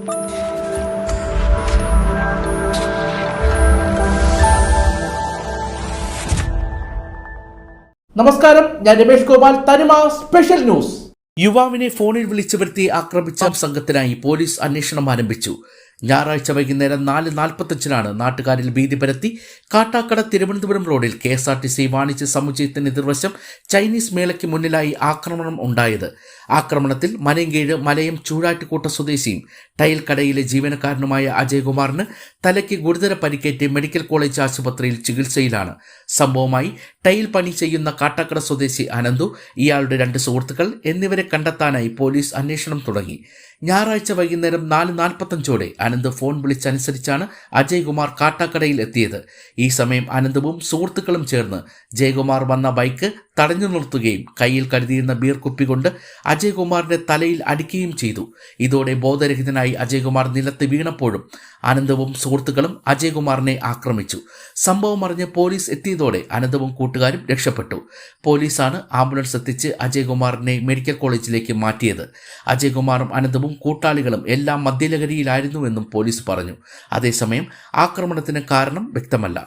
നമസ്കാരം, ഞാൻ രമേഷ് ഗോപാൽ, തനിമ സ്പെഷ്യൽ ന്യൂസ്. യുവാവിനെ ഫോണിൽ വിളിച്ചു വരുത്തി ആക്രമിച്ച സംഘത്തിനായി പോലീസ് അന്വേഷണം ആരംഭിച്ചു. ഞായറാഴ്ച വൈകുന്നേരം 4:45 നാട്ടുകാരിൽ ഭീതി പരത്തി കാട്ടാക്കട തിരുവനന്തപുരം റോഡിൽ KSRTC വാണിജ്യ സമുച്ചയത്തിന് എതിർവശം ചൈനീസ് മേളയ്ക്ക് മുന്നിലായി ആക്രമണം ഉണ്ടായത്. ആക്രമണത്തിൽ മലയങ്കീഴ് മലയം ചൂഴാറ്റുകൂട്ട സ്വദേശിയും ടൈൽ കടയിലെ ജീവനക്കാരനുമായ അജയ്കുമാറിന് തലയ്ക്ക് ഗുരുതര പരിക്കേറ്റ് മെഡിക്കൽ കോളേജ് ആശുപത്രിയിൽ ചികിത്സയിലാണ്. സംഭവമായി ടൈൽ പണി ചെയ്യുന്ന കാട്ടാക്കട സ്വദേശി അനന്തു, ഇയാളുടെ 2 സുഹൃത്തുക്കൾ എന്നിവരെ കണ്ടെത്താനായി പോലീസ് അന്വേഷണം തുടങ്ങി. ഞായറാഴ്ച വൈകുന്നേരം 4:45 അനന്ത് ഫോൺ വിളിച്ചനുസരിച്ചാണ് അജയ്കുമാർ കാട്ടാക്കടയിൽ എത്തിയത്. ഈ സമയം അനന്തവും സുഹൃത്തുക്കളും ചേർന്ന് ജയകുമാർ വന്ന ബൈക്ക് തടഞ്ഞു നിർത്തുകയും കയ്യിൽ കരുതിയിരുന്ന ബീർ കുപ്പി കൊണ്ട് അജയ്കുമാറിന്റെ തലയിൽ അടിക്കുകയും ചെയ്തു. ഇതോടെ ബോധരഹിതനായി അജയ്കുമാർ നിലത്ത് വീണപ്പോഴും അനന്തവും സുഹൃത്തുക്കളും അജയ്കുമാറിനെ ആക്രമിച്ചു. സംഭവം അറിഞ്ഞ് പോലീസ് എത്തിയതോടെ അനന്തവും കൂട്ടുകാരും രക്ഷപ്പെട്ടു. പോലീസാണ് ആംബുലൻസ് എത്തിച്ച് അജയ്കുമാറിനെ മെഡിക്കൽ കോളേജിലേക്ക് മാറ്റിയത്. അജയ്കുമാറും അനന്തവും കൂട്ടാളികളും എല്ലാം മദ്യലഹരിയിലായിരുന്നുവെന്നും പോലീസ് പറഞ്ഞു. അതേസമയം ആക്രമണത്തിന് കാരണം വ്യക്തമല്ല.